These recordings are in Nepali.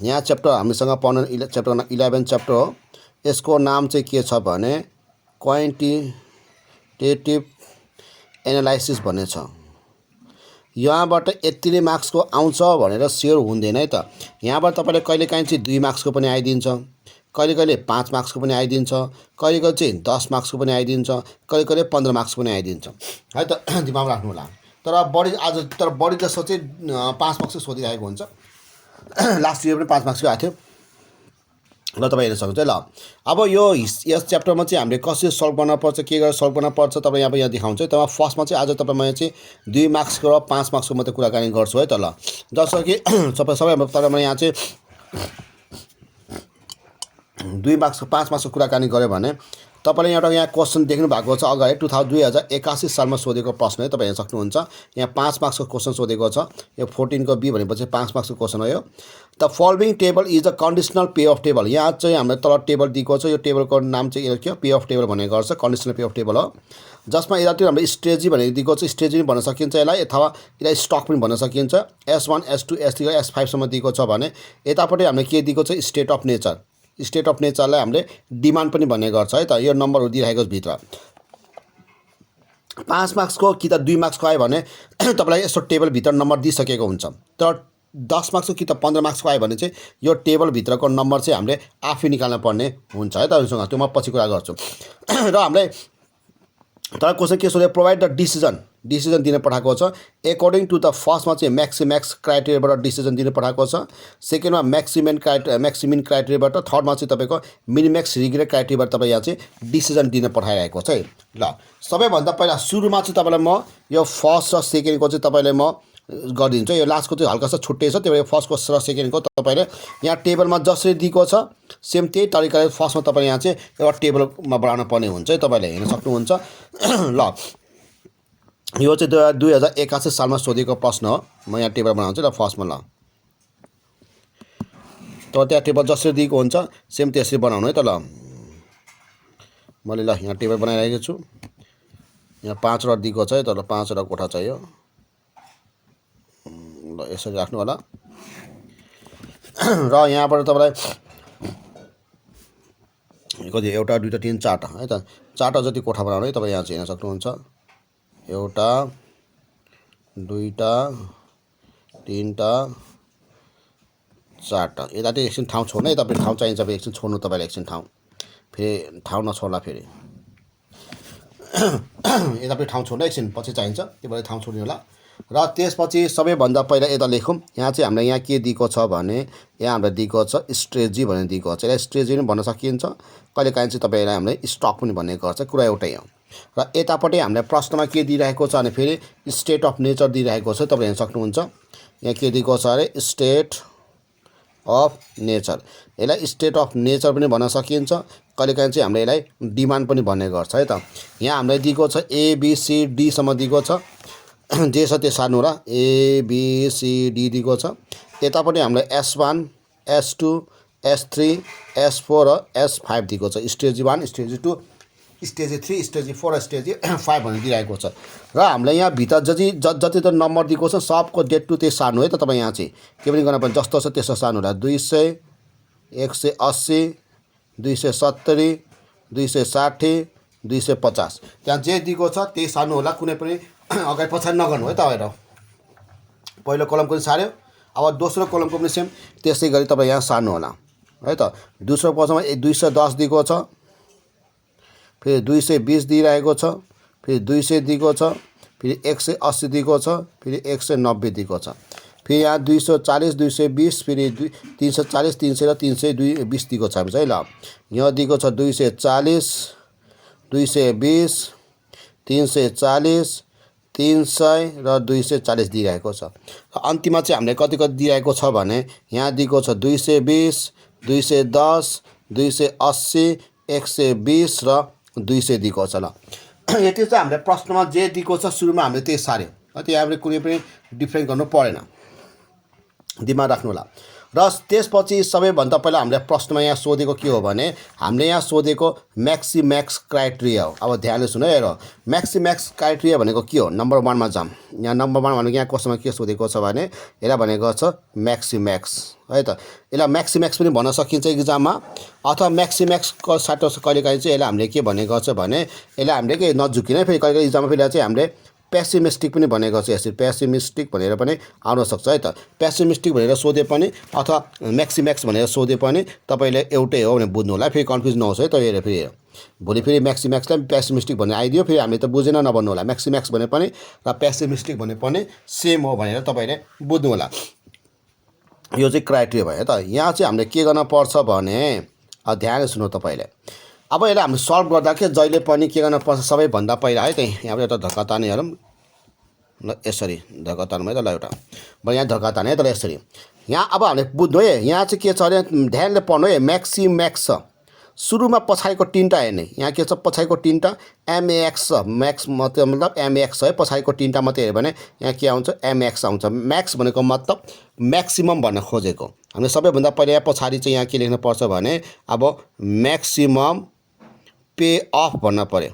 यहाँ च्याप्टर हामीसँग पढ्न च्याप्टर 11 च्याप्टर हो। यसको नाम चाहिँ के छ भने क्वान्टिटेटिभ एनालाइसिस भन्ने छ। यहाँबाट यति नै मार्क्सको आउँछ भनेर स्योर हुँदैन है त। यहाँबाट तपाईँले कहिलेकाहीँ चाहिँ 2 मार्क्सको पनि आइदिन्छ, कहिले 5 मार्क्सको पनि आइदिन्छ, कहिले चाहिँ 10 मार्क्सको पनि आइदिन्छ, कहिले 15 मार्क्सको पनि आइदिन्छ है त। दिमागमा राख्नु होला। तर बढी जस्तो चाहिँ 5 मार्क्सको सोधिरहेको हुन्छ। लास्ट इयर पनि 5 मार्क्सको आएको थियो। ल तपाईँ हेर्न सक्नुहुन्छ। ल अब यस च्याप्टरमा चाहिँ हामीले कसरी सल्भ गर्न पर्छ, के गरेर सल्भ गर्न पर्छ तपाईँ यहाँ देखाउँछु है। तपाईँ फर्स्टमा चाहिँ आज तपाईँ मैले चाहिँ 2 मार्क्सको र 5 मार्क्सको मात्रै कुराकानी गर्छु है त। ल जस्तो कि तपाईँ यहाँ चाहिँ 2 मार्क्सको 5 मार्क्सको कुराकानी गऱ्यो भने तपाईँले यहाँ क्वेसन देख्नु भएको छ अगाडि 2081 सालमा सोधेको प्रश्न है। तपाईँ हेर्न सक्नुहुन्छ। यहाँ 5 मार्क्सको क्वेसन सोधेको छ। यो 14 को बी भनेपछि 5 मार्क्सको क्वेसन हो यो। The following table is the conditional pay of table. यहाँ चाहिँ हामीले तल टेबल दिएको छ। यो टेबलको नाम चाहिँ के हो, पे अफ टेबल भन्ने गर्छ, कन्डिसनल पे अफ टेबल हो। जसमा यतातिर हामीले स्ट्रेटेजी भनेर दिएको छ। स्ट्रेटेजी पनि भन्न सकिन्छ यसलाई, अथवा यसलाई स्टक पनि भन्न सकिन्छ। S1 S2 S3 S5 सम्म दिएको छ भने यतापट्टि हामीले के दिएको छ, state of nature. State of नेचरलाई हामीले डिमान्ड पनि भन्ने गर्छ है त। यो नम्बरहरू दिइरहेको भित्र 5 मार्क्सको कि त 2 मार्क्सको आयो भने तपाईँलाई यस्तो टेबलभित्र नम्बर दिइसकेको हुन्छ। तर 10 मार्क्सको कि त 15 मार्क्सको आयो भने चाहिँ यो टेबलभित्रको नम्बर चाहिँ हामीले आफै निकाल्न पर्ने हुन्छ है तपाईँसँग। त्यो म पछि कुरा गर्छु। र हामीले तर क्वेसन के सोध्यो, प्रोभाइड द डिसिजन दिन पठाएको छ। एकर्डिङ टु द फर्स्टमा चाहिँ म्याक्स क्राइटेरियाबाट डिसिजन दिन पठाएको छ। सेकेन्डमा म्याक्सिमिन क्राइटेरियाबाट, थर्डमा चाहिँ तपाईँको मिनिम्याक्स रिग्रेट क्राइटेरियाबाट तपाईँ यहाँ चाहिँ डिसिजन दिन पठाइरहेको छ है। ल सबैभन्दा पहिला सुरुमा चाहिँ तपाईँलाई म यो फर्स्ट र सेकेन्डको चाहिँ तपाईँलाई म गरिदिन्छु। यो लास्टको चाहिँ हल्का सा छुट्टै छ, त्यही भएर फर्स्टको र सेकेन्डको तपाईँले यहाँ टेबलमा जसरी दिएको छ सेम त्यही तरिकाले फर्स्टमा तपाईँले यहाँ चाहिँ एउटा टेबलमा बनाउनु पर्ने हुन्छ है। तपाईँले हेर्न सक्नुहुन्छ। ल यो चाहिँ 2081 सालमा सोधेको प्रश्न हो। म यहाँ टेबल बनाउँछु ल फर्स्टमा। ल त त्यहाँ टेबल जसरी दिएको हुन्छ सेम त्यसरी बनाउनु है त। ल मैले ल यहाँ टेबल बनाइरहेको छु। यहाँ 5वटा दिएको छ है त। ल 5वटा कोठा चाहियो। ल यसरी राख्नु होला। र यहाँबाट तपाईँलाई कति 1 2 3 4 है त। 4वटा जति कोठा बनाउनु है। तपाईँ यहाँ चाहिँ हेर्न सक्नुहुन्छ। 1 2 3 4। यता चाहिँ एकछिन ठाउँ छोड्नु है। तपाईँ ठाउँ चाहिन्छ भने एकछिन छोड्नु, तपाईँलाई एकछिन ठाउँ फेरि ठाउँ नछोड्ला फेरि यता पनि ठाउँ छोड्नु एकछिन पछि चाहिन्छ, त्यो भएर ठाउँ छोड्नु होला। र त्यसपछि सबैभन्दा पहिला यता लेखौँ। यहाँ चाहिँ हामीलाई यहाँ के दिएको छ भने यहाँ हामीलाई दिएको छ स्ट्रेटेजी भनेर दिएको छ। यसलाई स्ट्रेटेजी पनि भन्न सकिन्छ, कहिलेकाहीँ चाहिँ तपाईँलाई हामीले स्टक पनि भन्ने गर्छ, कुरा एउटै हो। र यतापट्टि हामीलाई प्रश्नमा के दिइरहेको छ भने फेरि स्टेट अफ नेचर दिइरहेको छ। तपाईँ हेर्न सक्नुहुन्छ। यहाँ के दिएको छ अरे स्टेट अफ नेचर। यसलाई स्टेट अफ नेचर पनि भन्न सकिन्छ, कहिलेकाहीँ चाहिँ हामीले यसलाई डिमान्ड पनि भन्ने गर्छ है त। यहाँ हामीलाई दिएको छ ABCD सम्म दिएको छ। जे छ त्यो सार्नु होला। ABCD दिएको छ। यतापट्टि हामीलाई S1 S2 S3 S4 र S5 दिएको छ। Stage 1 stage 2 stage 3 stage 4 stage 5 भनेर दिइरहेको छ। र हामीलाई यहाँ भित्र जति त नम्बर दिएको छ सबको डेट टु त्यही सार्नु है त। तपाईँ यहाँ चाहिँ के पनि गर्न पर्ने, जस्तो छ त्यस्तो सार्नु होला। 200 180 270 260 250 त्यहाँ जे दिएको छ त्यही सार्नु होला। कुनै पनि अगाडि पछाडि नगर्नु है तपाईँहरू। पहिलो कलमको पनि सार्यो, अब दोस्रो कलमको पनि सेम त्यसै गरी तपाईँ यहाँ सार्नु होला है त। दोस्रो पछाडिमा 210 दिएको छ, फेरि 220 दिइरहेको छ, फेरि 200 दिएको छ, फेरि 180 दिएको छ, फेरि 190 दिएको छ, फेरि यहाँ 240 220 फेरि 340 300 र 320 दिएको छ है। ल यहाँ दिएको छ 240 220 340 300 र 240 दिइरहेको छ। अन्तिममा चाहिँ हामीले कति दिइरहेको छ भने यहाँ दिएको छ 220 210 280 120 र 200 दिएको छ। ल यति चाहिँ हामीले प्रश्नमा जे दिएको छ सुरुमा हामीले त्यही सार्यो। त्यो हामीले कुनै पनि डिफ्रेन्ट गर्नु परेन, दिमाग राख्नु होला। र त्यसपछि सबैभन्दा पहिला हामीले प्रश्नमा यहाँ सोधेको के हो भने हामीले यहाँ सोधेको म्याक्सिम्याक्स क्राइटेरिया हो। अब ध्यानले सुन हेर, म्याक्सिम्याक्स क्राइटेरिया भनेको के हो। नम्बर 1 मा जाम। यहाँ नम्बर 1 भनेको यहाँ क्वेसनमा के सोधेको छ भने यसलाई भनेको छ म्याक्सिम्याक्स है त। यसलाई म्याक्सिम्याक्स पनि भन्न सकिन्छ इक्जाममा, अथवा म्याक्सिम्याक्सको साटो कहिलेकाहीँ चाहिँ यसलाई हामीले के भनेको छ भने यसलाई हामीले के नझुकिने फेरि कहिलेकाहीँ इक्जाममा फेरि चाहिँ हामीले पेसिमिस्टिक पनि भनेको छ। यसरी पेसिमिस्टिक भनेर पनि आउन सक्छ है त। पेसिमिस्टिक भनेर सोधे पनि अथवा म्याक्सिम्याक्स भनेर सोधे पनि तपाईँले एउटै हो भने बुझ्नु होला, फेरि कन्फ्युज नहोस् है त। हेर फेरि भोलि फेरि म्याक्सिम्याक्सलाई पेसिमिस्टिक भनेर आइदियो, फेरि हामीले त बुझेन नभन्नु होला। म्याक्सिम्याक्स भने पनि र पेसिमिस्टिक भने पनि सेम हो भनेर तपाईँले बुझ्नु होला। यो चाहिँ क्राइटेरिया भयो त। यहाँ चाहिँ हामीले के गर्न पर्छ भने ध्यान सुन्नु तपाईँले। अब यसलाई हामीले सल्भ गर्दा के जहिले पनि के गर्न पर्छ सबैभन्दा पहिला है त। यहाँबाट एउटा धक्का ताने हेरौँ ल, यसरी धक्का तानौँ है त। ल एउटा यहाँ धक्का ताने है त। यसरी यहाँ अब हामीले बुझ्नु है, यहाँ चाहिँ के छ अरे ध्यानले पढ्नु है। म्याक्सिम्याक्स छ, सुरुमा पछाडिको तिनवटा हेर्ने। यहाँ के छ पछाडिको तिनवटा एमएक्स छ। म्याक्स मतलब एमएक्स है, पछाडिको तिनवटा मात्रै हेऱ्यो भने यहाँ के आउँछ एमएक्स आउँछ। म्याक्स भनेको मतलब म्याक्सिमम भन्न खोजेको। हामीले सबैभन्दा पहिला यहाँ पछाडि चाहिँ यहाँ के लेख्नुपर्छ भने अब म्याक्सिमम पे अफ भन्न पऱ्यो।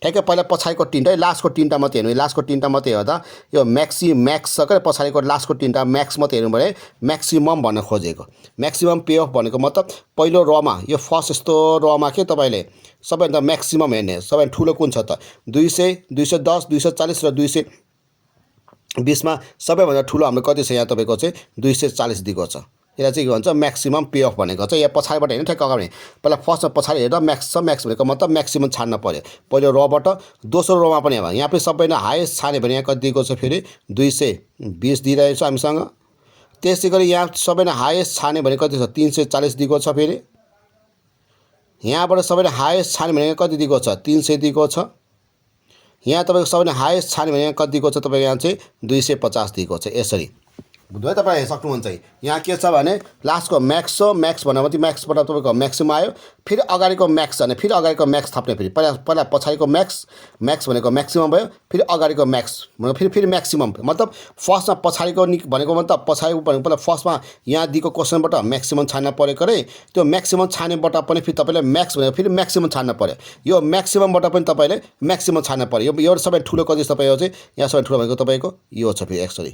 ठ्याक्कै पहिला पछाडिको तिनवटा लास्टको तिनवटा मात्रै हेर्नु। लास्टको तिनवटा मात्रै हेर्दा यो म्याक्सिम्याक्स छ क्या, पछाडिको लास्टको तिनवटा म्याक्स मात्रै हेर्नु भने म्याक्सिमम भन्न खोजेको। म्याक्सिमम पे अफ भनेको मतलब पहिलो रोमा यो फर्स्ट यस्तो रोमा के तपाईँले सबैभन्दा म्याक्सिमम हेर्ने। सबैभन्दा ठुलो कुन छ त 200, 210, 240 र 220 मा सबैभन्दा ठुलो हाम्रो कति छ यहाँ तपाईँको चाहिँ 240 दिएको छ। यसलाई चाहिँ के भन्छ म्याक्सिमम पे अफ भनेको चाहिँ यहाँ पछाडिबाट हेर्नु ठ्याक्क अगाडि पहिला फर्स्टमा पछाडि हेर्दा म्याक्स छ। म्याक्स भनेको मतलब म्याक्सिमम छान्न पऱ्यो पहिलो रोबाट। दोस्रो रोमा पनि अब यहाँ पनि सबैभन्दा हाइएस्ट छान्यो भने यहाँ कति दिएको छ फेरि 220 दिइरहेको छ हामीसँग। त्यसै गरी यहाँ सबैभन्दा हाइएस्ट छान्यो भने कति छ 340 दिएको छ। फेरि यहाँबाट सबैभन्दा हाइएस्ट छान्यो भने कति दिएको छ 300 दिएको छ। यहाँ तपाईँको सबैभन्दा हाइएस्ट छान्यो भने यहाँ कति दिएको छ तपाईँको यहाँ चाहिँ 250 दिएको छ। यसरी बुझ्नु है तपाईँ सक्नुहुन्छ। यहाँ के छ भने लास्टको म्याक्स हो। म्याक्स भन्दा मात्रै म्याक्सबाट तपाईँको म्याक्सिमम आयो, फेरि अगाडिको म्याक्स भने फेरि अगाडिको म्याक्स थप्ने। फेरि पहिला पछाडिको म्याक्स भनेको म्याक्सिमम भयो, फेरि अगाडिको म्याक्स भनेको फेरि म्याक्सिमम। मतलब फर्स्टमा पछाडिको भनेको मतलब पछाडिको भनेको पहिला फर्स्टमा यहाँ दिएको क्वेसनबाट म्याक्सिमम छान्न परेको रे। त्यो म्याक्सिमम छानेबाट पनि फेरि तपाईँले म्याक्स भनेको फेरि म्याक्सिमम छान्न पऱ्यो। यो म्याक्सिममबाट पनि तपाईँले म्याक्सिमम छान्न पऱ्यो। यो सबै ठुलो कति छ तपाईँको चाहिँ यहाँ सबै ठुलो भनेको तपाईँको यो छ फेरि एक्चुअली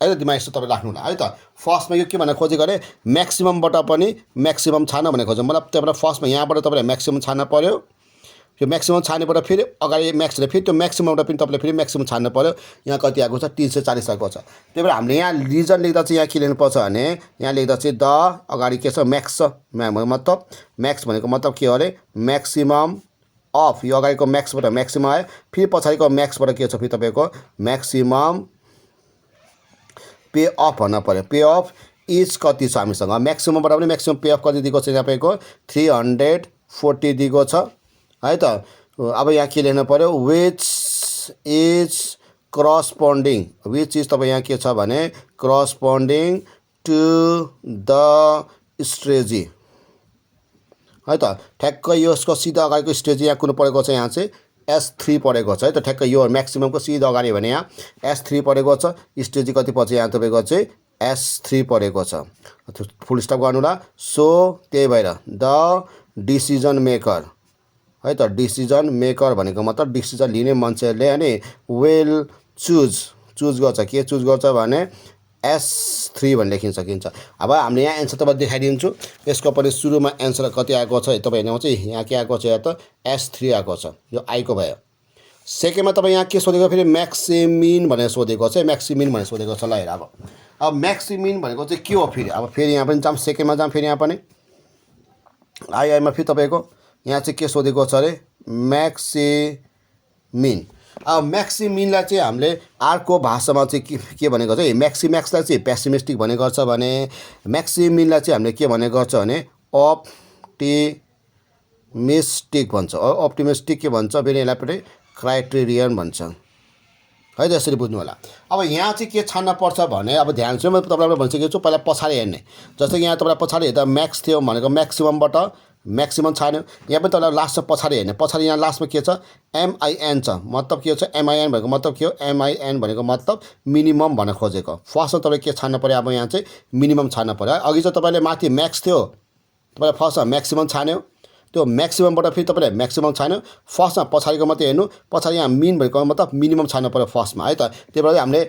है त। दिमाग यस्तो तपाईँ राख्नु होला है त। फर्स्टमा यो के भनेर खोजेको अरे म्याक्सिममबाट पनि म्याक्सिमम छान्न भनेर खोज्छ। मतलब तपाईँलाई फर्स्टमा यहाँबाट तपाईँलाई म्याक्सिमम छान्न पऱ्यो। यो म्याक्सिमम छानेबाट फेरि अगाडि म्याक्स फेरि त्यो म्याक्सिममबाट पनि तपाईँले फेरि म्याक्सिमम छान्न पऱ्यो। यहाँ कति आएको छ 340 आएको छ। त्यही भएर हामीले यहाँ रिजन लेख्दा चाहिँ यहाँ के लेख्नुपर्छ भने यहाँ लेख्दा चाहिँ द अगाडि के छ म्याक्स छ। मतलब म्याक्स भनेको मतलब के हो अरे म्याक्सिमम अफ। यो अगाडिको म्याक्सबाट म्याक्सिमम आयो, फेरि पछाडिको म्याक्सबाट के छ फेरि तपाईँको म्याक्सिमम पे अफ भन्न पऱ्यो। पे अफ इज कति छ हामीसँग म्याक्सिममबाट पनि म्याक्सिमम पे अफ कति दिएको छ तपाईँको 340 दिएको छ है त। अब यहाँ के लेख्नु पऱ्यो which is corresponding. Which is तपाईँ यहाँ के छ भने करस्पोन्डिङ टु द स्ट्रेजी है त। ठ्याक्कै यसको सिधा अगाडिको स्ट्रेजी यहाँ कुन परेको छ यहाँ चाहिँ S3 परेको छ है त। ठ्याक्कै यो म्याक्सिममको सिधा अगाडि भने यहाँ S3 परेको छ। स्टेजी कति पछि यहाँ तपाईँको चाहिँ S3 परेको छ। फुल स्टप गर्नु होला। सो त्यही भएर द डिसिजन मेकर है त। डिसिजन मेकर भनेको मतलब डिसिजन लिने मान्छेहरूले अनि विल चुज गर्छ। के चुज गर्छ भने S3 भनेर लेखिन सकिन्छ। अब हामीले यहाँ एन्सर तपाईँ देखाइदिन्छु। यसको पनि सुरुमा एन्सर कति आएको छ तपाईँ हेर्नु चाहिँ यहाँ के आएको छ यहाँ त S3 आएको छ। यो आईको भयो। सेकेन्डमा तपाईँ यहाँ के सोधेको फेरि म्याक्सिमिन भनेर सोधेको छ। म्याक्सिमिन भनेर सोधेको छ। ल हेर अब म्याक्सिमिन भनेको चाहिँ के हो फेरि। अब फेरि यहाँ पनि जाम सेकेन्डमा जाम फेरि यहाँ पनि आइआईमा फेरि तपाईँको यहाँ चाहिँ के सोधेको छ अरे म्याक्सिमिन। अब म्याक्सिमिनलाई चाहिँ हामीले अर्को भाषामा चाहिँ के भनेको चाहिँ म्याक्सिम्याक्सलाई चाहिँ पेसिमिस्टिक भन्ने गर्छ भने म्याक्सिमिनलाई चाहिँ हामीले के भन्ने गर्छ भने अप्टिमिस्टिक भन्छ। अप्टिमिस्टिक के भन्छ फेरि यसलाई पनि क्राइटेरियन भन्छ है त। यसरी बुझ्नु होला। अब यहाँ चाहिँ के छान्न पर्छ भने अब ध्यान चाहिँ म तपाईँलाई भनिसकेको छु। पहिला पछाडि हेर्ने। जस्तै यहाँ तपाईँलाई पछाडि हेर्दा म्याक्स थियो भनेको म्याक्सिममबाट म्याक्सिमम छान्यो यहाँ पनि तपाईँलाई लास्ट छ पछाडि हेर्ने पछाडि यहाँ लास्टमा के छ MIN छ मतलब के छ MIN भनेको मतलब के हो MIN भनेको मतलब मिनिमम भन्न खोजेको फर्स्टमा तपाईँले के छान्नु पऱ्यो अब यहाँ चाहिँ मिनिमम छान्नु पऱ्यो अघि चाहिँ तपाईँले माथि म्याक्स थियो तपाईँले फर्स्टमा म्याक्सिमम छान्यो त्यो म्याक्सिममबाट फेरि तपाईँले म्याक्सिमम छान्यो फर्स्टमा पछाडिको मात्रै हेर्नु पछाडि यहाँ मिन भनेको मतलब मिनिमम छान्नु पऱ्यो फर्स्टमा है त त्यही भएर हामीले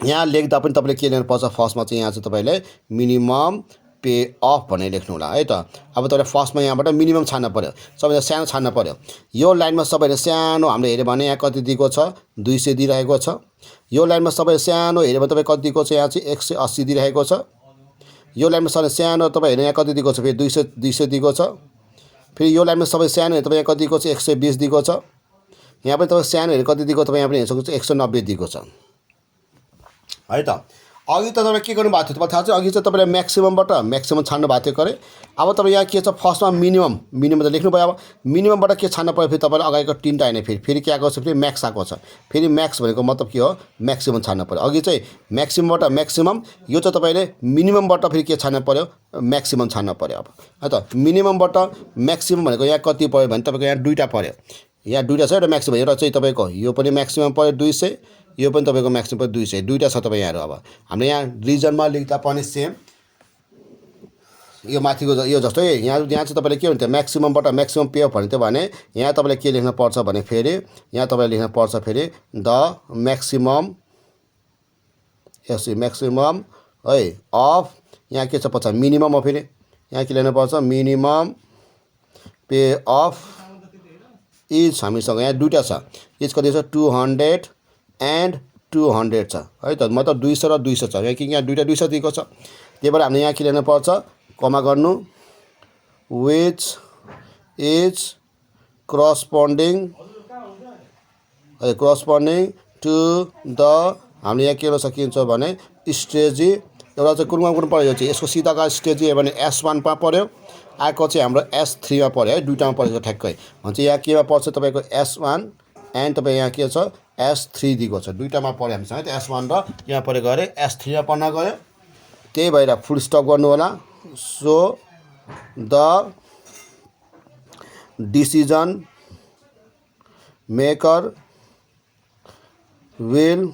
यहाँ लेख्दा पनि तपाईँले के लेख्नुपर्छ फर्स्टमा चाहिँ यहाँ चाहिँ तपाईँले मिनिमम पे अफ भनेर लेख्नु होला है त अब तपाईँले फर्स्टमा यहाँबाट मिनिमम छान्न पऱ्यो सबैले सानो छान्न पऱ्यो यो लाइनमा सबैले सानो हामीले हेऱ्यो भने यहाँ कति दिएको छ 200 दिइरहेको छ यो लाइनमा सबैले सानो हेऱ्यो भने तपाईँ कति दिएको छ यहाँ चाहिँ 180 दिइरहेको छ यो लाइनमा सबै सानो तपाईँ हेर्नु यहाँ कति दिएको छ फेरि 200 दिएको छ फेरि यो लाइनमा सबै सानो हेर्नु तपाईँ यहाँ कति दिएको छ 120 दिएको छ यहाँ पनि तपाईँ सानो हेर्नु कति दिएको तपाईँ यहाँ पनि हेर्न सक्नुहुन्छ 190 दिएको छ है त अघि त तपाईँ के गर्नुभएको थियो तपाईँ थाहा छ अघि चाहिँ तपाईँले म्याक्सिममबाट म्याक्सिमम छान्नु भएको थियो अरे अब तपाईँ यहाँ के छ फर्स्टमा मिनिमम त लेख्नुभयो अब मिनिममबाट के छान्नु पऱ्यो फेरि तपाईँले अगाडिको तिनवटा होइन फेरि के आएको छ फेरि म्याक्स आएको छ फेरि म्याक्स भनेको मतलब के हो म्याक्सिमम छान्नु पऱ्यो अघि चाहिँ म्याक्सिममबाट म्याक्सिमम यो चाहिँ तपाईँले मिनिममबाट फेरि के छान्नु पऱ्यो म्याक्सिमम छान्नु पऱ्यो अब है त मिनिममबाट म्याक्सिमम भनेको यहाँ कति पऱ्यो भने तपाईँको यहाँ दुईवटा पऱ्यो यहाँ दुईवटा छ एउटा म्याक्सिमम एउटा चाहिँ तपाईँको यो पनि म्याक्सिमम पऱ्यो 200 यो पनि तपाईँको म्याक्सिमम पऱ्यो 200 दुईवटा छ तपाईँ यहाँ अब हामीले यहाँ रिजनमा लेख्दा पनि सेम यो माथिको यो जस्तै यहाँ चाहिँ तपाईँले के हुन्थ्यो म्याक्सिममबाट म्याक्सिमम पे अफ भन्थ्यो भने यहाँ तपाईँले के लेख्न पर्छ भने फेरि यहाँ तपाईँले लेख्न पर्छ फेरि द म्याक्सिमम म्याक्सिमम है अफ यहाँ के छ पछाडि मिनिमम हो फेरि यहाँ के लेख्नुपर्छ मिनिमम पे अफ इज हामीसँग यहाँ दुईवटा छ इज कति छ 200 एन्ड 200 छ है त मतलब 200 र 200 छ यहाँ कि यहाँ दुईवटा 200 दिएको छ त्यही भएर हामीले यहाँ के लेख्नु पर्छ कमा गर्नु which is corresponding to the हामीले यहाँ के गर्न सकिन्छ भने स्ट्रेजी एउटा चाहिँ कुनमा कुन पऱ्यो चाहिँ यसको सिधाका स्ट्रेजी हो भने S1 मा पऱ्यो आएको चाहिँ हाम्रो S3 मा पऱ्यो है दुईवटामा परेको ठ्याक्कै भन्छ यहाँ केमा पर्छ तपाईँको S1 एन्ड तपाईँ यहाँ के छ S3 दिएको छ दुईवटामा पऱ्यो हामीसँग है S1 र यहाँ परेको अरे S3 मा पढ्न गयो त्यही भएर फुल स्टप गर्नु होला so the decision maker will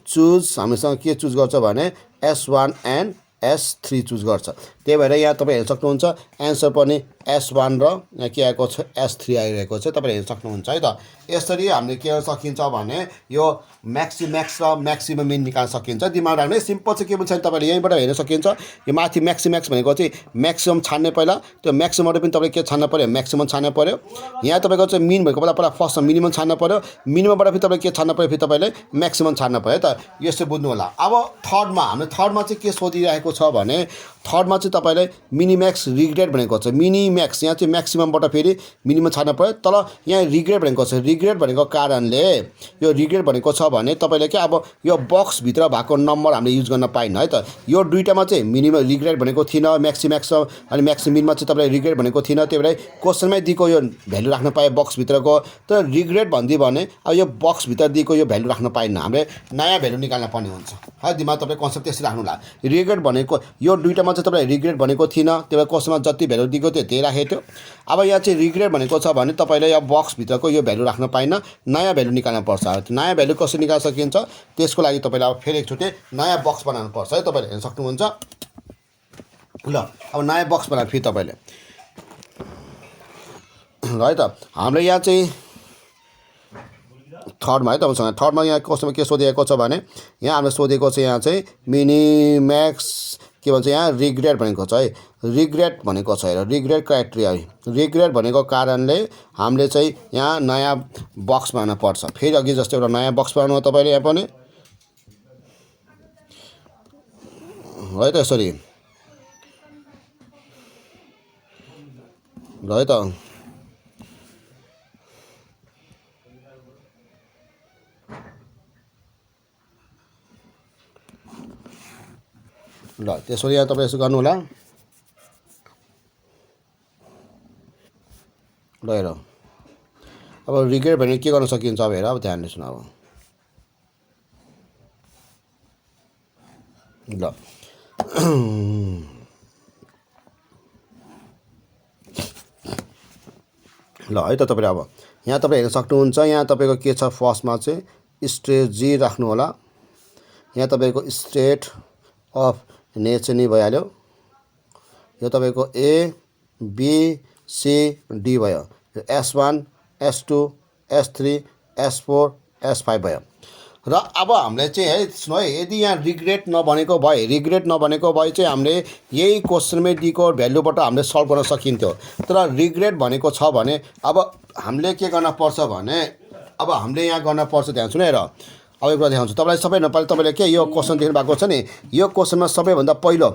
choose हामीसँग के चुज गर्छ भने S1 एन्ड S3 चुज गर्छ त्यही भएर यहाँ तपाईँ हेर्न सक्नुहुन्छ एन्सर पनि S1 र यहाँ के आएको छ S3 आइरहेको छ तपाईँ हेर्न सक्नुहुन्छ है त यसरी हामीले के गर्न सकिन्छ भने यो म्याक्स र म्याक्सिमम मिन निकाल्न सकिन्छ दिमाग राख्ने सिम्पल चाहिँ के पनि छैन तपाईँले यहीँबाट हेर्न सकिन्छ यो माथि म्याक्स भनेको चाहिँ म्याक्सिमम छान्ने पहिला त्यो म्याक्सिममबाट पनि तपाईँले के छान्नु पऱ्यो म्याक्सिमम छान्नु पऱ्यो यहाँ तपाईँको चाहिँ मिन भनेको पहिला फर्स्टमा मिनिमम छान्नु पऱ्यो मिनिममबाट फेरि तपाईँले के छान्नु पऱ्यो फेरि तपाईँले म्याक्सिमम छान्नु पऱ्यो त यसो बुझ्नु होला अब हामीले थर्डमा चाहिँ के सोधिरहेको छ भने थर्डमा चाहिँ तपाईँले मिनिम्याक्स रिग्रेट भनेको छ मिनिम्याक्स यहाँ चाहिँ म्याक्सिममबाट फेरि मिनिमम छान्नु पऱ्यो तर यहाँ रिग्रेट भनेको छ रिग्रेट भनेको कारणले यो रिग्रेट भनेको छ भने तपाईँले के अब यो बक्सभित्र भएको नम्बर हामीले युज गर्न पाइन्न है त यो दुईवटामा चाहिँ मिनिमम रिग्रेट भनेको थिएन म्याक्सिम्याक्स अनि म्याक्सिमिनमा चाहिँ तपाईँले रिग्रेट भनेको थिएन त्यही भएर क्वेसनमै दिएको यो भ्यालु राख्न पाएँ बक्सभित्रको तर रिग्रेट भनिदियो भने अब यो बक्सभित्र दिएको यो भ्यालु राख्न पाइन्न हामीले नयाँ भ्यालु निकाल्न पर्ने हुन्छ है दिमाग तपाईँ कन्सेप्ट त्यसरी राख्नु होला रिग्रेट भनेको यो दुईवटामा चाहिँ तपाईँले रिग्रेट भनेको थिएन त्यही भएर क्वेसनमा जति भ्यालु दिएको थियो त्यही राखेको थियो अब यहाँ चाहिँ रिग्रेट भनेको छ भने तपाईँले यो बक्सभित्रको यो भ्यालु राख्न पाइन्न नयाँ भ्यालु निकाल्न पर्छ नयाँ भ्यालु कसरी निकाल्न सकिन्छ त्यसको लागि तपाईँले अब फेरि एकचोटि नयाँ बक्स बनाउनु पर्छ है तपाईँले हेर्न सक्नुहुन्छ ल अब नयाँ बक्स बनाएर फेरि तपाईँले है त हाम्रो यहाँ चाहिँ थर्डमा है तपाईँसँग थर्डमा यहाँ क्वेसनमा के सोधिएको छ भने यहाँ हामीले सोधेको छ यहाँ चाहिँ मिनिम्याक्स के भन्छ यहाँ रिग्रेट भनेको छ है रिग्रेट भनेको छ हेर रिग्रेट क्राइटेरिया है रिग्रेट भनेको कारणले हामीले चाहिँ यहाँ नयाँ बक्स बनाउन पर्छ फेरि अघि जस्तो एउटा नयाँ बक्स बनाउनु तपाईँले यहाँ पनि है त यसरी है त ल त्यसरी यहाँ तपाईँ यसो गर्नु होला ल हेर अब रिग्रेट भने के गर्न सकिन्छ अब हेर अब ध्यानले सुन अब ल ल है त तपाईँले अब यहाँ तपाईँ हेर्न सक्नुहुन्छ यहाँ तपाईँको के छ फर्स्टमा चाहिँ स्ट्रेटजी राख्नु होला यहाँ तपाईँको स्टेट अफ नेचर नि भइहाल्यो यो तपाईँको ए बी सी डी भयो यो S1 S2 S3 S4 S5 भयो र अब हामीले चाहिँ है सुन्नु है यदि यहाँ रिग्रेट नभनेको भए चाहिँ हामीले यही क्वेसनमै दिएको भ्यालुबाट हामीले सल्भ गर्न सकिन्थ्यो तर रिग्रेट भनेको छ भने अब हामीले के गर्न पर्छ भने अब हामीले यहाँ गर्न पर्छ ध्यान सुनेर अब एक कुरा देखाउँछु तपाईँलाई सबै नेपाली तपाईँले के यो क्वेसन देख्नु भएको छ नि यो क्वेसनमा सबैभन्दा पहिलो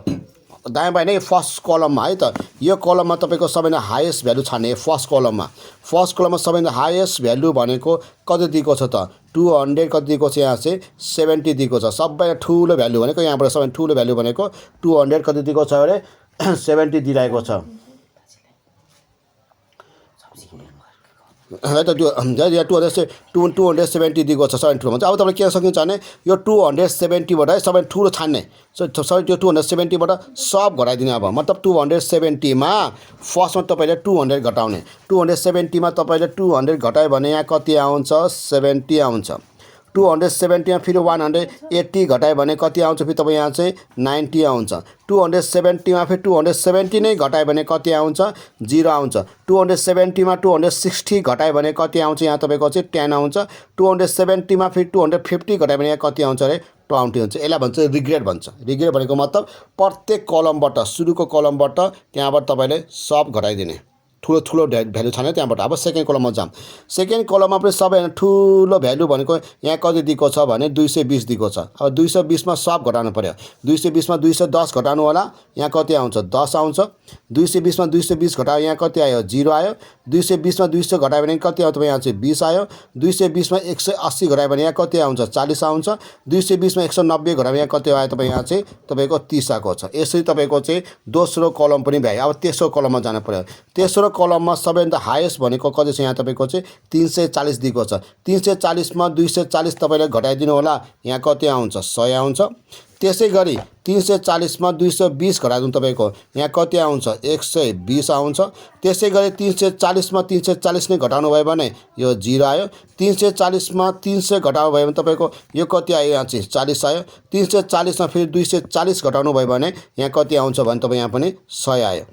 दायाँ बायाँ नै फर्स्ट कलममा है त यो कलममा तपाईँको सबैभन्दा हाइएस्ट भ्यालु छान्ने फर्स्ट कलममा सबैभन्दा हाइएस्ट भ्यालु भनेको कति दिएको छ त 200 कति दिएको छ यहाँ चाहिँ 70 दिएको छ सबैभन्दा ठुलो भ्यालु भनेको यहाँबाट सबैभन्दा ठुलो भ्यालु भनेको 200 कति दिएको छ अरे 70 दिइरहेको छ है त त्यो 270 दिएको छ 72 भन्छ अब तपाईँले के सक्नुहुन्छ भने यो 270बाट है सबै ठुलो छान्ने सबै त्यो 270बाट सब घटाइदिने अब मतलब 270 मा फर्स्टमा तपाईँले 200 घटाउने 270 मा तपाईँले 200 घटायो भने यहाँ कति आउँछ 70 आउँछ 270 मा फेरि 180 घटायो भने कति आउँछ फेरि तपाईँ यहाँ चाहिँ 90 आउँछ 270 मा फेरि 270 नै घटायो भने कति आउँछ 0 आउँछ 270 मा 260 घटायो भने कति आउँछ यहाँ तपाईँको चाहिँ 10 आउँछ 270 मा फेरि 250 घटायो भने यहाँ कति आउँछ अरे 20 हुन्छ यसलाई भन्छ रिग्रेट भन्छ रिग्रेट भनेको मतलब प्रत्येक कलमबाट सुरुको कलमबाट त्यहाँबाट तपाईँले सब घटाइदिने ठुलो ठुलो भ्यालु छान्यो त्यहाँबाट अब सेकेन्ड कलममा जाम सेकेन्ड कलममा पनि सबैभन्दा ठुलो भ्यालु भनेको यहाँ कति दिएको छ भने 220 दिएको छ अब 220 मा सब घटाउनु पर्यो 220 मा 210 घटाउनु होला यहाँ कति आउँछ 10 आउँछ 220 मा 220 घटायो यहाँ कति आयो 0 आयो 220 मा 200 घटायो भने कति आउँछ यहाँ चाहिँ 20 आयो 220 मा 180 घटायो भने यहाँ कति आउँछ 40 आउँछ 220 मा 190 घटायो भने यहाँ कति आयो तपाईँ यहाँ चाहिँ तपाईँको 30 आएको छ यसरी तपाईँको चाहिँ दोस्रो कलम पनि भ्यायो अब तेस्रो कलममा जानु पर्यो तेस्रो कलममा सबैभन्दा हाइएस्ट भनेको कति छ यहाँ तपाईँको चाहिँ 340 दिएको छ 340 मा 240 तपाईँले घटाइदिनु होला यहाँ कति आउँछ 100 आउँछ त्यसै गरी 340 मा 220 घटाइदिनु तपाईँको यहाँ कति आउँछ 120 आउँछ त्यसै गरी 340 मा 340 नै घटाउनु भयो भने यो 0 आयो 340 मा 300 घटाउनु भयो भने तपाईँको यो कति आयो यहाँ चाहिँ 40 आयो 340 मा फेरि 240 घटाउनु भयो भने यहाँ कति आउँछ भने तपाईँ यहाँ पनि 100 आयो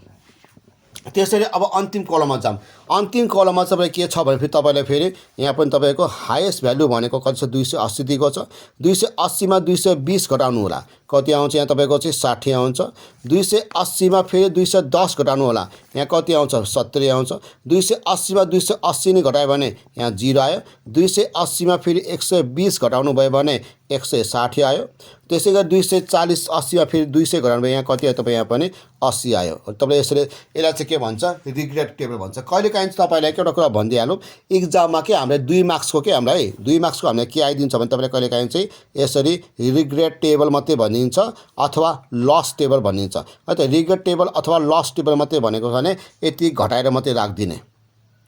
त्यसैले अब अन्तिम कलममा जाम अन्तिम कलममा चाहिँ के छ भने फेरि तपाईँले फेरि यहाँ पनि तपाईँको हाइएस्ट भ्यालु भनेको कति छ 280 दिएको छ 280 मा 220 घटाउनु होला कति आउँछ यहाँ तपाईँको चाहिँ 60 आउँछ 280 मा फेरि 210 घटाउनु होला यहाँ कति आउँछ 70 आउँछ 280 मा 280 नै घटायो भने यहाँ 0 आयो 280 मा फेरि 120 घटाउनु भयो भने 160 आयो त्यसै गरी 240 80 मा फेरि 200 घटाउनु भयो यहाँ कति आयो तपाईँ यहाँ पनि 80 आयो तपाईँले यसरी यसलाई चाहिँ के भन्छ रिग्रेट टेबल भन्छ कहिलेकाहीँ तपाईँलाई एउटा कुरा भनिदिइहालौँ इक्जाममा के हामीले 2 मार्क्सको के हामीलाई 2 मार्क्सको हामीले के आइदिन्छ भने तपाईँले कहिलेकाहीँ चाहिँ यसरी रिग्रेट टेबल मात्रै भनिन्छ अथवा लस टेबल भनिन्छ है त रिग्रेट टेबल अथवा लस टेबल मात्रै भनेको भने यति घटाएर मात्रै राखिदिने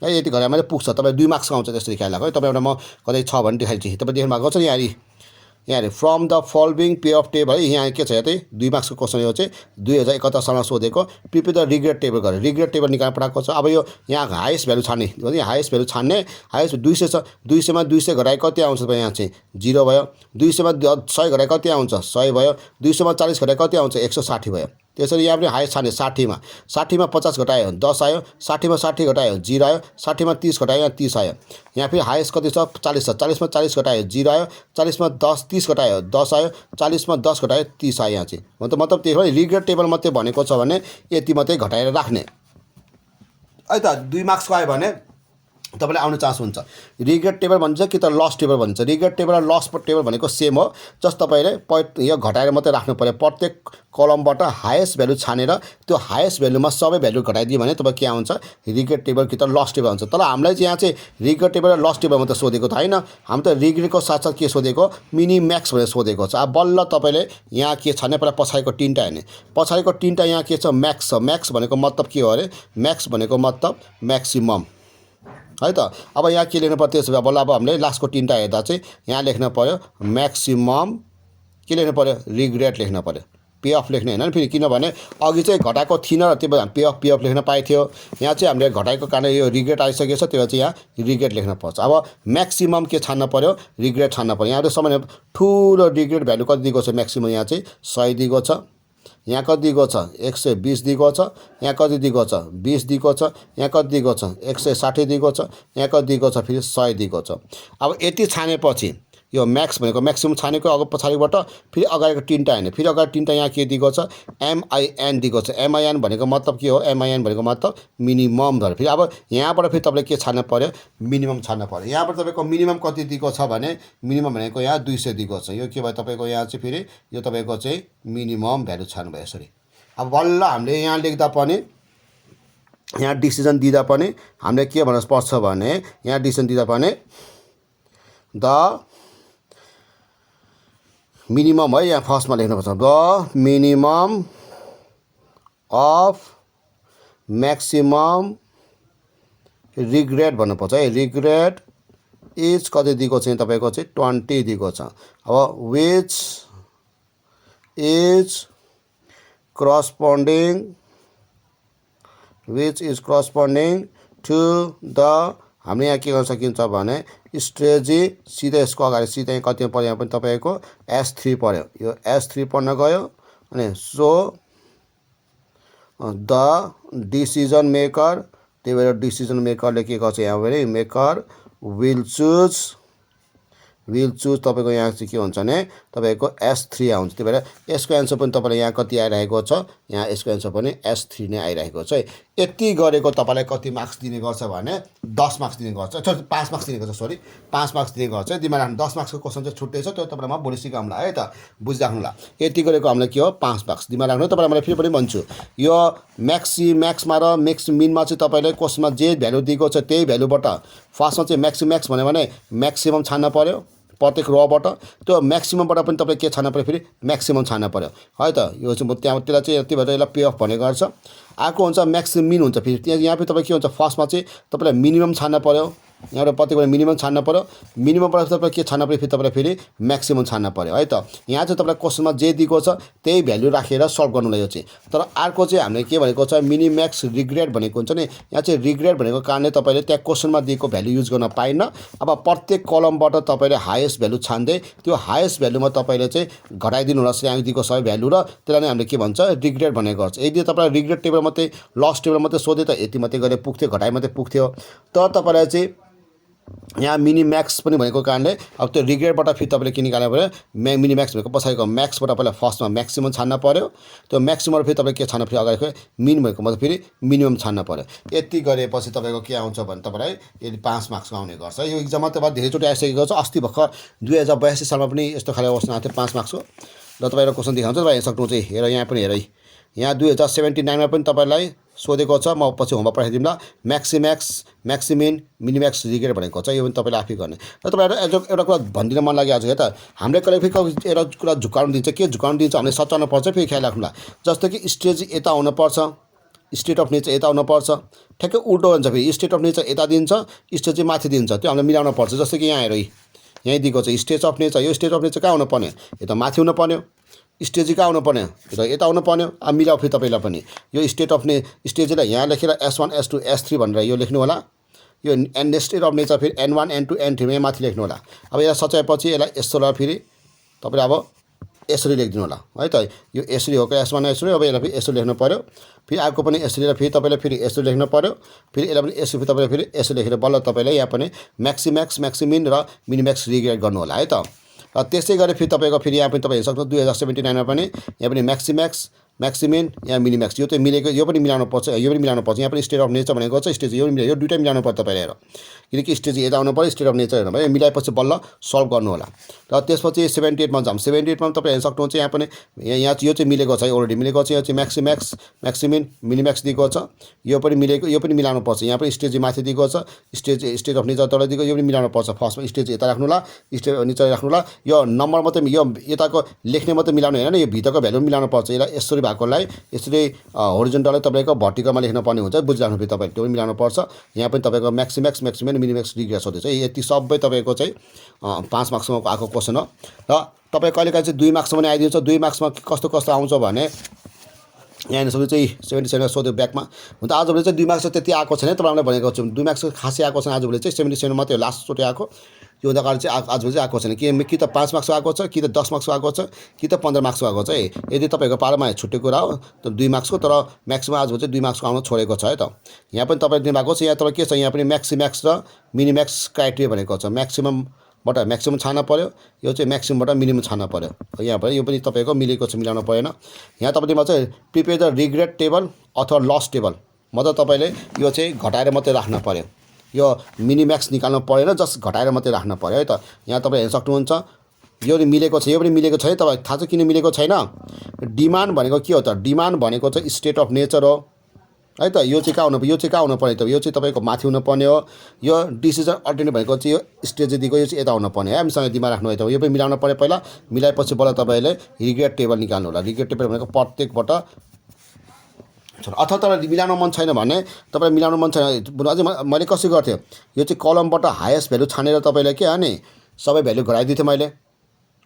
है यति घटाएर मात्रै पुग्छ तपाईँ 2 मार्क्सको आउँछ त्यसरी ख्याल है तपाईँ एउटा म कतै छ भने देखाइदिन्छु तपाईँ देख्नु भएको छ नि यहाँ from the following pay of table है यहाँ के छ यहाँ चाहिँ 2 मार्क्सको क्वेसन यो चाहिँ 2071 सालमा सोधेको प्रिपेयर द रिग्रेट टेबल गरेर रिग्रेट टेबल निकालेर पठाएको छ अब यो यहाँ हाइएस्ट भ्यालु छान्ने हाइएस्ट भ्यालु छान्ने हाइएस्ट 200 छ 200 मा 200 घटाए कति आउँछ तपाईँ यहाँ चाहिँ 0 भयो 200 मा 100 घटाए कति आउँछ 100 भयो 200 मा 40 घटाए कति आउँछ 160 भयो त्यसरी यहाँ पनि हाइएस्ट छान्ने 60 मा 50 घटायो 10 आयो 60 मा 60 घटायो 0 आयो 60 मा 30 घटायो यहाँ 30 आयो यहाँ फेरि हाइएस्ट कति छ 40 छ 40 मा 40 घटायो 0 आयो 40 मा 30 घटायो 10 आयो 40 मा 10 घटायो 30 आयो यहाँ चाहिँ मतलब त्यही हो रिग्रेट टेबल मात्रै भनेको छ भने यति मात्रै घटाएर राख्ने है त 2 मार्क्सको आयो भने तपाईँलाई आउने चान्स हुन्छ रिग्रेट टेबल भन्छ कि त लस टेबल भन्छ रिग्रेट टेबल र लस टेबल भनेको सेम हो जस्ट तपाईँले यो घटाएर मात्रै राख्नु पर्यो प्रत्येक कलमबाट हाइएस्ट भ्यालु छानेर त्यो हाइएस्ट भ्यालुमा सबै भ्यालु घटाइदियो भने तपाईँ के आउँछ रिग्रेट टेबल कि त लस टेबल हुन्छ तर हामीलाई चाहिँ यहाँ चाहिँ रिग्रेट टेबल र लस टेबल मात्रै सोधेको त होइन हामी त रिग्रेटको साथसाथ के सोधेको मिनी म्याक्स भनेर सोधेको छ अब बल्ल तपाईँले यहाँ के छाने पहिला पछाडिको तिनवटा हेर्ने पछाडिको तिनवटा यहाँ के छ म्याक्स छ म्याक्स भनेको मतलब के हो अरे म्याक्स भनेको मतलब म्याक्सिमम है त अब यहाँ के लेख्नु पर्यो त्यसो भए बल्ल अब हामीले लास्टको तिनवटा हेर्दा चाहिँ यहाँ लेख्नु पर्यो म्याक्सिमम के लेख्नु पर्यो रिग्रेट लेख्नु पर्यो पे अफ लेख्ने हैन फेरि किनभने अघि चाहिँ घटाएको थिएन र त्यो भएर पे अफ लेख्न पाइथ्यो यहाँ चाहिँ हामीले घटाएको कारणले यो रिग्रेट आइसकेको छ त्यो चाहिँ यहाँ रिग्रेट लेख्न पर्छ अब म्याक्सिमम के छान्न पर्यो रिग्रेट छान्न पर्यो यहाँ चाहिँ सबैभन्दा ठुलो रिग्रेट भ्यालु कति दिएको छ म्याक्सिमम यहाँ चाहिँ 100 दिएको छ यहाँ कति दिएको छ 120 दिएको छ यहाँ कति दिएको छ 20 दिएको छ यहाँ कति दिएको छ 160 दिएको छ यहाँ कति दिएको छ फेरि 100 दिएको छ अब यति छानेपछि यो म्याक्स भनेको म्याक्सिमम छानेको अब पछाडिबाट फेरि अगाडिको तीनटा हैन फेरि अगाडि तीनटा यहाँ के दिएको छ MIN दिएको छ MIN भनेको मतलब के हो MIN भनेको मतलब मिनिमम भएर फेरि अब यहाँबाट फेरि तपाईले के छान्न पर्यो मिनिमम छान्न पर्यो यहाँबाट तपाईको मिनिमम कति दिएको छ भने मिनिमम भनेको यहाँ 200 दिएको छ यो के भयो तपाईको यहाँ चाहिँ फेरि यो तपाईको चाहिँ मिनिमम भ्यालु छान्नु भयो यसरी अब बल्ल हामीले यहाँ लेख्दा पनि यहाँ डिसिजन दिँदा पनि हामीले के भन्न पर्छ भने यहाँ डिसिजन दिँदा पनि द मिनिमम है यहाँ फर्स्टमा लेख्नुपर्छ the minimum of maximum regret भन्नुपर्छ है रिग्रेट इज कति दिएको छ तपाईको चाहिँ 20 दिएको छ अब which is corresponding to the हामीले यहाँ के गर्न सकिन्छ भने स्ट्रेटेजी सिधै यसको अगाडि सिधै कतिमा पर्यो यहाँ पनि तपाईको S3 पर्यो यो S3 पढ्न गयो अनि सो द डिसिजन मेकर त्यही भएर डिसिजन मेकरले के गर्छ यहाँ भने मेकर विल चुज तपाईको यहाँ चाहिँ के हुन्छ भने तपाईको S3 आउँछ त्यही भएर यसको एन्सर पनि तपाईलाई यहाँ कति आइरहेको छ यहाँ यसको एन्सर पनि S3 नै आइरहेको छ यति गरेको तपाईलाई कति मार्क्स दिने गर्छ भने 10 मार्क्स दिने गर्छ 5 मार्क्स दिने गर्छ सरी 5 मार्क्स दिने गर्छ दिमाग राख्नु 10 मार्क्सको क्वेशन चाहिँ छुट्टै छ त्यो तपाईलाई म भोलि सिकाउँला है त बुझिराख्नुला यति गरेको हामीले के हो 5 मार्क्स दिमाग राख्नु तपाईलाई मैले फेरि पनि भन्छु यो म्याक्समा र मिनमा चाहिँ तपाईले क्वेशनमा जे भ्यालु दिएको छ त्यही भ्यालुबाट फर्स्टमा चाहिँ म्याक्स भन्यो भने म्याक्सिमम छान्न पर्यो प्रत्येक रोबाट त्यो म्याक्सिममबाट पनि तपाईले के छान्न पर्यो फेरि म्याक्सिमम छान्न पर्यो है त यो चाहिँ त्यहाँ त्यसलाई चाहिँ यति भएर यसलाई पे अफ भन्ने गर्छ अर्को हुन्छ म्याक्सिमिन हुन्छ फेरि त्यहाँ यहाँ पनि तपाईँ के हुन्छ फर्स्टमा चाहिँ तपाईलाई मिनिमम छान्न पर्यो यहाँबाट प्रत्येक मिनिमम छान्न पर्यो मिनिममबाट तपाईँ के छान्न पर्यो फेरि तपाईँलाई फेरि म्याक्सिमम छान्न पर्यो है त यहाँ चाहिँ तपाईँलाई क्वेसनमा जे दिएको छ त्यही भ्यालु राखेर सल्भ गर्नुलाई यो चाहिँ तर अर्को चाहिँ हामीले के भनेको छ मिनिम्याक्स रिग्रेट भनेको हुन्छ नि यहाँ चाहिँ रिग्रेट भनेको कारणले तपाईँले त्यहाँ क्वेसनमा दिएको भ्यालु युज गर्न पाइन्न अब प्रत्येक कलमबाट तपाईँले हाइएस्ट भ्यालु छान्दै त्यो हाइएस्ट भ्यालुमा तपाईँले चाहिँ घटाइदिनु होला यहाँ दिएको सबै भ्यालु र त्यसलाई नै हामीले के भन्छ रिग्रेट भन्ने गर्छ यदि तपाईँलाई रिग्रेट टेबल मात्रै लस टेबल मात्रै सोधे त यति मात्रै गरेर पुग्थ्यो घटाइ मात्रै पुग्थ्यो तर तपाईँलाई चाहिँ यहाँ मिनिम्याक्स पनि भनेको कारणले अब त्यो रिग्रेटबाट फेरि तपाईँले के निकाल्नु पर्यो मिनिम्याक्स भनेको पछाडिको म्याक्सबाट पहिला फर्स्टमा म्याक्सिमम छान्न पर्यो त्यो म्याक्सिमबाट फेरि तपाईँले के छान्न फेरि अगाडिको मिन भनेको मतलब फेरि मिनिमम छान्न पर्यो यति गरेपछि तपाईँको के आउँछ भने तपाईँलाई यदि 5 मार्क्स आउने गर्छ यो इक्जाममा तपाईँ धेरैचोटि आइसकेको छ अस्ति भर्खर 2082 सालमा पनि यस्तो खाले अवस्था आएको थियो 5 मार्क्सको र तपाईँलाई क्वेसन देखाउँछ तपाईँ सक्नुहुन्छ हेर यहाँ पनि हेर यहाँ 2079 मा पनि तपाईलाई सोधेको छ म पछि होमवर्क पठाइदिउँला म्याक्सिमिन मिनिम्याक्स रिग्रेट भनेको छ यो पनि तपाईले आफै गर्ने र तपाईहरु एउटा कुरा भन्दिन मन लाग्यो आज है त हामीले कहिले फेरि एउटा कुरा झुकाउनु दिन्छ के झुकाउनु दिन्छ हामीले सच्याउनु पर्छ फेरि ख्याल राख्नुला जस्तो कि स्टेज यता आउनु पर्छ स्टेट अफ नेचर यता आउनु पर्छ ठ्याक्कै उल्टो हुन्छ फेरि स्टेट अफ नेचर यता दिन्छ स्टेज चाहिँ माथि दिन्छ त्यो हामीले मिलाउनु पर्छ जस्तो कि यहाँ हेर यही दिएको छ स्टेज अफ नेचर यो स्टेज अफ नेचर कहाँ आउनु पर्ने यो त माथि हुनु पर्ने स्टेज कहाँ आउनु पर्ने र यता आउनु पर्ने अब मिलाउ फेरि तपाईलाई पनि यो स्टेट अफ स्टेजलाई यहाँ लेखेर S1 S2 S3 भनेर यो लेख्नु होला यो स्टेट अफ नेचर फेरि N1 N2 N3 मा माथि लेख्नु होला अब यसलाई सच्याएपछि यसलाई यस्तो ल फेरि तपाईले अब यसरी लेखिदिनु होला है त यो यसरी हो कि S1 S2 अब यसलाई फेरि यसरी लेख्नु पर्यो फेरि अर्को पनि यसरी र फेरि तपाईले फेरि यसरी लेख्नु पर्यो फेरि यसलाई पनि यसरी तपाईले फेरि यसरी लेखेर बल्ल तपाईले यहाँ पनि म्याक्सिम्याक्स म्याक्सिमिन र मिनिम्याक्स रिग्रेट गर्नु होला है त र त्यसै गरी फेरि तपाईको फेरि यहाँ पनि तपाईँ हेर्न सक्नुहुन्छ 2079 मा पनि यहाँ पनि म्याक्सिम्याक्स म्याक्सिमिन यहाँ मिनिम्याक्स यो चाहिँ मिलेको यो पनि मिलाउनु पर्छ यो पनि मिलाउनु पर्छ यहाँ पनि स्टेट अफ नेचर भनेको छ स्टेज यो पनि यो दुईटै मिलाउनु पर्छ तपाईले हेर किनकि स्टेज यता आउनु पर्यो स्टेट अफ नेचर हेर्नु भयो मिलाएपछि बल्ल सल्भ गर्नु होला र त्यसपछि 78 मा जाम 78 मा तपाईँ हेर्न सक्नुहुन्छ यहाँ पनि यहाँ यो चाहिँ मिलेको छ अलरेडी मिलेको छ यो चाहिँ म्याक्सिम्याक्स म्याक्सिमिन मिनिम्याक्स दिएको छ यो पनि मिलेको यो पनि मिलाउनु पर्छ यहाँ पनि स्टेज माथि दिएको छ स्टेज अफ नेचर तल दिएको यो पनि मिलाउनु पर्छ फर्स्टमा स्टेज यता राख्नु होला स्टेज नेचर राख्नु होला यो नम्बर मात्रै यो यताको लेख्ने मात्रै मिलाउनु हैन यो भित्रको भ्यालु मिलाउनु पर्छ यसलाई यसरी भएकोलाई यसरी होरिजोन्टली तपाईँको भर्टिकलमा लेख्नुपर्ने हुन्छ, बुझिराख्नु फेरि तपाईँले त्यो पनि मिलाउनु पर्छ। यहाँ पनि तपाईँको म्याक्सिम्याक्स म्याक्सिमम मिनिम्याक्स डिग्री सोध्दैछ। यति सबै तपाईँको चाहिँ 5 मार्क्समा आएको क्वेसन हो र तपाईँ कहिलेकाहीँ चाहिँ 2 मार्क्समा पनि आइदिन्छ। 2 मार्क्समा कस्तो कस्तो आउँछ भने यहाँ सबै चाहिँ 77 सोध्यो ब्याकमा। हुन त आजभोलि चाहिँ 2 मार्क्स त्यति आएको छैन, तपाईँलाई भनेको छु 2 मार्क्स खासै आएको छैन। आजभोलि चाहिँ 77 मात्रै हो लास्टचोटि आएको। योभन्दा अगाडि चाहिँ आजभोलि चाहिँ आएको छैन, कि त 5 मार्क्सको आएको छ, कि त 10 मार्क्सको आएको छ, कि त 15 मार्क्सको आएको छ है। यदि तपाईँको पालामा छुट्टै कुरा हो त 2 मार्क्सको, तर म्याक्सिमम आजभोलि चाहिँ 2 मार्क्सको आउन छोडेको छ है त। यहाँ पनि तपाईँले दिनुभएको छ। यहाँ तपाईँ के छ, यहाँ पनि म्याक्सिम्याक्स र मिनिम्याक्स क्राइटेरिया भनेको छ। म्याक्सिममबाट म्याक्सिमम छान्न पऱ्यो, यो चाहिँ म्याक्सिममबाट मिनिमम छान्न पऱ्यो। यहाँ पनि यो पनि तपाईँको मिलेको छ, मिलाउनु परेन। यहाँ तपाईँले चाहिँ प्रिपेयर द रिग्रेट टेबल अथवा लस टेबल, मतलब तपाईँले यो चाहिँ घटाएर मात्रै राख्न पऱ्यो। यो मिनिम्याक्स निकाल्नु परेन, जस्ट घटाएर मात्रै राख्न पऱ्यो है त। यहाँ तपाईँ हेर्न सक्नुहुन्छ यो मिलेको छ, यो पनि मिलेको छैन। तपाईँ थाहा छ किन मिलेको छैन? डिमान्ड भनेको के हो त? डिमान्ड भनेको चाहिँ स्टेट अफ नेचर हो है त। यो चाहिँ कहाँ हुनु, यो चाहिँ कहाँ हुनुपर्ने त? यो चाहिँ तपाईँको माथि हुनुपर्ने हो। यो डिसिजन अल्टरनेटिभ भनेको चाहिँ यो स्टेज दिएको, यो चाहिँ यता हुनुपर्ने है। हामीसँग दिमाग राख्नु है त। यो पनि मिलाउनु पऱ्यो पहिला, मिलाएपछि बल्ल तपाईँले रिग्रेट टेबल निकाल्नु होला। रिग्रेट टेबल भनेको प्रत्येकबाट अथवा तपाईँ मिलाउन मन छैन भने, तपाईँ मिलाउन मन छैन अझै मैले कसरी गर्थेँ, यो चाहिँ कलमबाट हाइएस्ट भ्यालु छानेर तपाईँले के अनि सबै भ्यालु घटाइदिन्थेँ मैले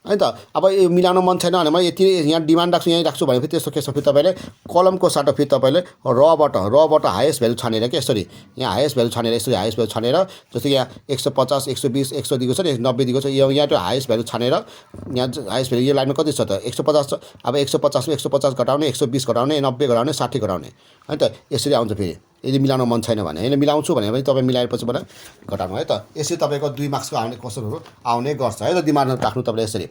है त। अब यो मिलाउन मन छैन भने म यति यहाँ डिमान्ड राख्छु, यहीँ राख्छु भने फेरि त्यस्तो के छ, फेरि तपाईँले कलमको साटो फेरि तपाईँले रबाट हाइएस्ट भ्यालु छानेर के यसरी यहाँ हाइएस्ट भ्यालु छानेर, यसरी हाइएस्ट भ्यालु छानेर, जस्तै यहाँ 150 120 100 दिएको छ नि, 90 दिएको छ। यहाँ त्यो हाइएस्ट भ्यालु छानेर, यहाँ हाइएस्ट भ्यालु यो लाइनमा कति छ त? 150 छ। अब 150 मा 150 घटाउने, 120 घटाउने, 90 घटाउने, 60 घटाउने है त। यसरी आउँछ फेरि। यदि मिलाउन मन छैन भने, होइन मिलाउँछु भने पनि तपाईँ मिलाएपछिबाट घटाउनु है त। यसरी तपाईँको 2 मार्क्सको आउने क्वेसनहरू आउने गर्छ है त। दिमाग राख्नु तपाईँले यसरी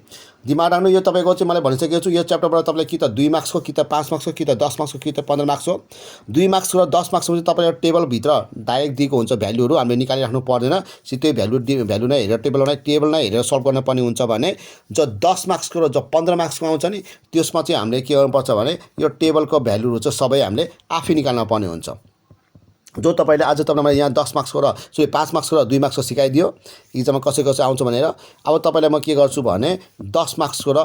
दिमाग राख्नु। यो तपाईँको चाहिँ मैले भनिसकेको छु, यो च्याप्टरबाट तपाईँले कि त 2 मार्क्सको, कि त 5 मार्क्सको, कि त 10 मार्क्सको, कि त 15 मार्क्स हो। 2 मार्क्स र 10 मार्क्सको चाहिँ तपाईँले टेबलभित्र डाइरेक्ट दिएको हुन्छ भ्यालुहरू, हामीले निकालिराख्नु पर्दैन। सिधै भ्यालु नै हेरेर टेबल नै हेरेर सल्भ गर्नुपर्ने हुन्छ भने, जो 10 मार्क्सको र जो 15 मार्क्सको आउँछ नि, त्यसमा चाहिँ हामीले के गर्नुपर्छ भने यो टेबलको भ्यालुहरू चाहिँ सबै हामीले आफै निकाल्न पर्ने हुन्छ। जो तपाईँले आज तपाईँलाई यहाँ 10 मार्क्सको र 5 मार्क्सको र 2 मार्क्सको सिकाइदियो इक्जाममा कसै आउँछ भनेर। अब तपाईँलाई म के गर्छु भने 10 मार्क्सको र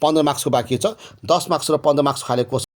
15 मार्क्सको बाँकी छ। 10 मार्क्स र 15 मार्क्स खाले क्वेसन